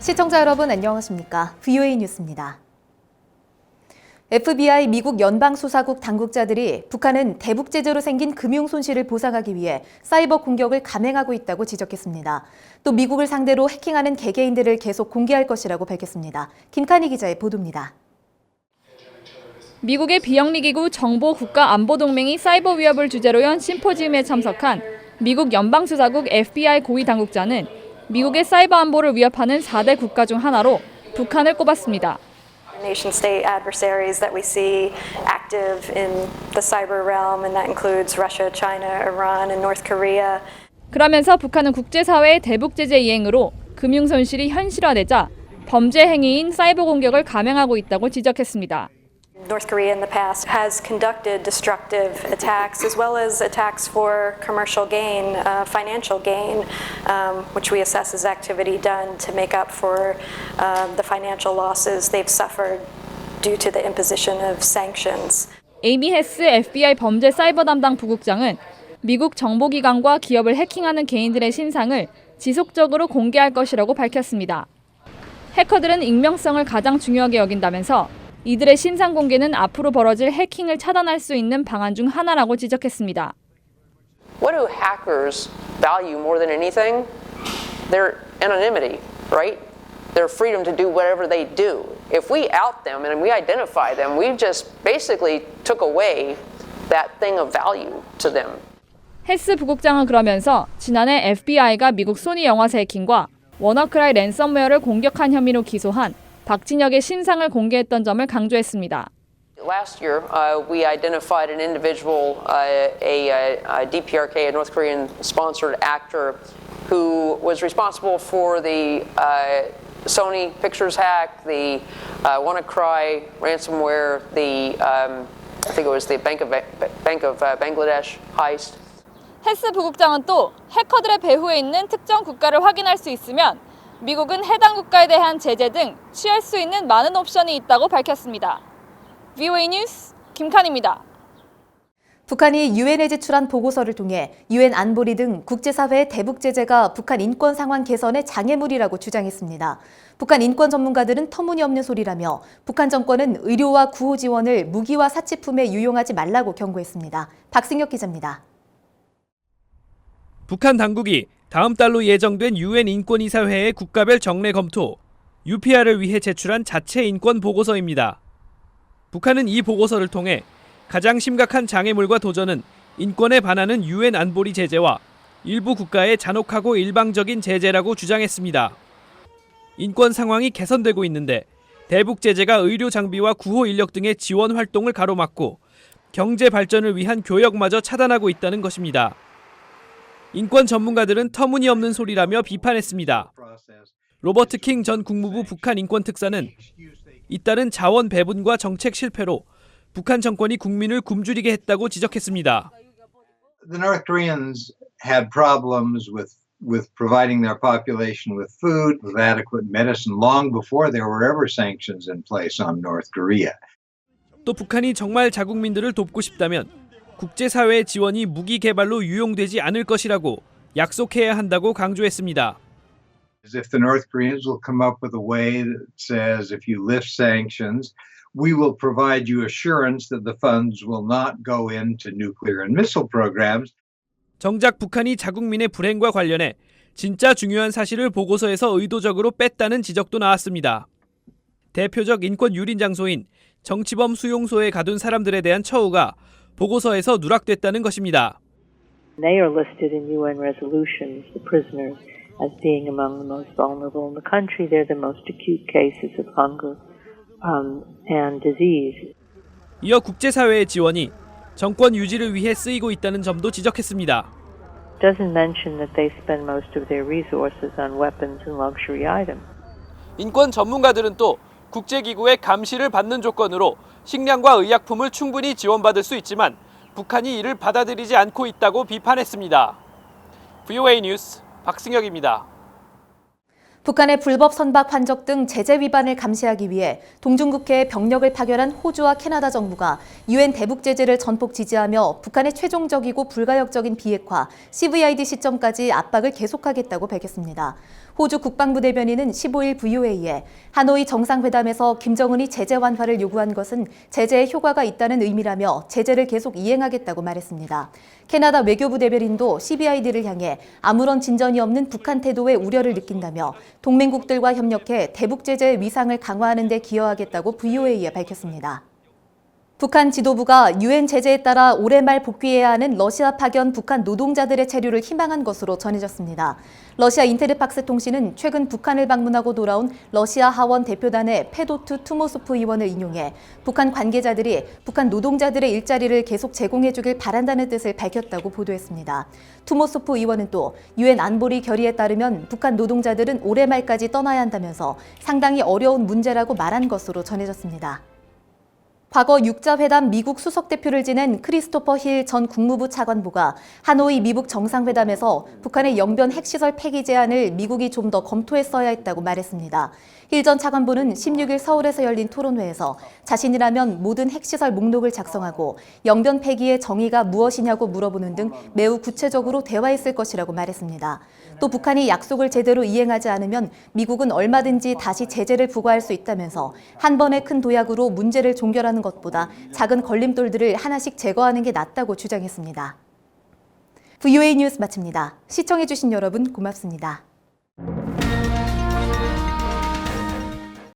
시청자 여러분 안녕하십니까? VOA 뉴스입니다. FBI 미국 연방수사국 당국자들이 북한은 대북 제재로 생긴 금융 손실을 보상하기 위해 사이버 공격을 감행하고 있다고 지적했습니다. 또 미국을 상대로 해킹하는 개개인들을 계속 공개할 것이라고 밝혔습니다. 김칸희 기자의 보도입니다. 미국의 비영리기구 정보국가안보동맹이 사이버 위협을 주제로 연 심포지움에 참석한 미국 연방수사국 FBI 고위 당국자는 미국의 사이버 안보를 위협하는 4대 국가 중 하나로 북한을 꼽았습니다. Nation-state adversaries that we see active in the cyber realm, and that includes Russia, China, Iran, and North Korea. 그러면서 북한은 국제사회의 대북 제재 이행으로 금융 손실이 현실화되자 범죄 행위인 사이버 공격을 감행하고 있다고 지적했습니다. North Korea in the past has conducted destructive attacks as well as attacks for commercial gain, financial gain, which we assess as activity done to make up for the financial losses they've suffered due to the imposition of sanctions. 에이미 헤스 FBI 범죄 사이버 담당 부국장은 미국 정보기관과 기업을 해킹하는 개인들의 신상을 지속적으로 공개할 것이라고 밝혔습니다. 해커들은 익명성을 가장 중요하게 여긴다면서 이들의 신상 공개는 앞으로 벌어질 해킹을 차단할 수 있는 방안 중 하나라고 지적했습니다. What do hackers value more than anything? Their anonymity, right? Their freedom to do whatever they do. If we out them and we identify them, we've just basically took away that thing of value to them. 헤스 부국장은 그러면서 지난해 FBI가 미국 소니 영화사 해킹과 워너크라이 랜섬웨어를 공격한 혐의로 기소한 박진혁의 신상을 공개했던 점을 강조했습니다. Last year, we identified an individual, a DPRK, a North Korean-sponsored actor, who was responsible for the Sony Pictures hack, the WannaCry ransomware, the I think it was the Bank of Bangladesh heist. 헤스 부국장은 또 해커들의 배후에 있는 특정 국가를 확인할 수 있으면 미국은 해당 국가에 대한 제재 등 취할 수 있는 많은 옵션이 있다고 밝혔습니다. VOA 뉴스 김칸입니다. 북한이 유엔에 제출한 보고서를 통해 유엔 안보리 등 국제사회의 대북 제재가 북한 인권 상황 개선의 장애물이라고 주장했습니다. 북한 인권 전문가들은 터무니없는 소리라며 북한 정권은 의료와 구호 지원을 무기와 사치품에 유용하지 말라고 경고했습니다. 박승혁 기자입니다. 북한 당국이 다음 달로 예정된 유엔 인권이사회의 국가별 정례 검토 UPR을 위해 제출한 자체 인권 보고서입니다. 북한은 이 보고서를 통해 가장 심각한 장애물과 도전은 인권에 반하는 유엔 안보리 제재와 일부 국가의 잔혹하고 일방적인 제재라고 주장했습니다. 인권 상황이 개선되고 있는데 대북 제재가 의료 장비와 구호 인력 등의 지원 활동을 가로막고 경제 발전을 위한 교역마저 차단하고 있다는 것입니다. 인권 전문가들은 터무니없는 소리라며 비판했습니다. 로버트 킹 전 국무부 북한 인권특사는 잇따른 자원 배분과 정책 실패로 북한 정권이 국민을 굶주리게 했다고 지적했습니다. The North Koreans had problems with providing their population with food, with adequate medicine long before there were ever sanctions in place on North Korea. 또 북한이 정말 자국민들을 돕고 싶다면 국제사회의 지원이 무기 개발로 유용되지 않을 것이라고 약속해야 한다고 강조했습니다. If the North Koreans will come up with a way that says if you lift sanctions, we will provide you assurance that the funds will not go into nuclear and missile programs. 정작 북한이 자국민의 불행과 관련해 진짜 중요한 사실을 보고서에서 의도적으로 뺐다는 지적도 나왔습니다. 대표적 인권 유린 장소인 정치범 수용소에 가둔 사람들에 대한 처우가 보고서에서 누락됐다는 것입니다. They are listed in UN resolutions, the prisoners, as being among the most vulnerable in the country. They're the most acute cases of hunger and disease. 이어 국제사회의 지원이 정권 유지를 위해 쓰이고 있다는 점도 지적했습니다. Doesn't mention that they spend most of their resources on weapons and luxury items. 인권 전문가들은 또 국제기구의 감시를 받는 조건으로 식량과 의약품을 충분히 지원받을 수 있지만 북한이 이를 받아들이지 않고 있다고 비판했습니다. VOA 뉴스 박승혁입니다. 북한의 불법 선박 환적 등 제재 위반을 감시하기 위해 동중국해에 병력을 파견한 호주와 캐나다 정부가 유엔 대북 제재를 전폭 지지하며 북한의 최종적이고 불가역적인 비핵화, CVID 시점까지 압박을 계속하겠다고 밝혔습니다. 호주 국방부 대변인은 15일 VOA에 하노이 정상회담에서 김정은이 제재 완화를 요구한 것은 제재에 효과가 있다는 의미라며 제재를 계속 이행하겠다고 말했습니다. 캐나다 외교부 대변인도 CVID를 향해 아무런 진전이 없는 북한 태도에 우려를 느낀다며 동맹국들과 협력해 대북 제재의 위상을 강화하는 데 기여하겠다고 VOA에 밝혔습니다. 북한 지도부가 유엔 제재에 따라 올해 말 복귀해야 하는 러시아 파견 북한 노동자들의 체류를 희망한 것으로 전해졌습니다. 러시아 인테르팍스 통신은 최근 북한을 방문하고 돌아온 러시아 하원 대표단의 페도트 투모소프 의원을 인용해 북한 관계자들이 북한 노동자들의 일자리를 계속 제공해주길 바란다는 뜻을 밝혔다고 보도했습니다. 투모소프 의원은 또 유엔 안보리 결의에 따르면 북한 노동자들은 올해 말까지 떠나야 한다면서 상당히 어려운 문제라고 말한 것으로 전해졌습니다. 과거 육자회담 미국 수석대표를 지낸 크리스토퍼 힐 전 국무부 차관보가 하노이 미북 정상회담에서 북한의 영변 핵시설 폐기 제안을 미국이 좀 더 검토했어야 했다고 말했습니다. 힐 전 차관보는 16일 서울에서 열린 토론회에서 자신이라면 모든 핵시설 목록을 작성하고 영변 폐기의 정의가 무엇이냐고 물어보는 등 매우 구체적으로 대화했을 것이라고 말했습니다. 또 북한이 약속을 제대로 이행하지 않으면 미국은 얼마든지 다시 제재를 부과할 수 있다면서 한 번의 큰 도약으로 문제를 종결하는 것보다 작은 걸림돌들을 하나씩 제거하는 게 낫다고 주장했습니다. VOA 뉴스 마칩니다. 시청해주신 여러분 고맙습니다.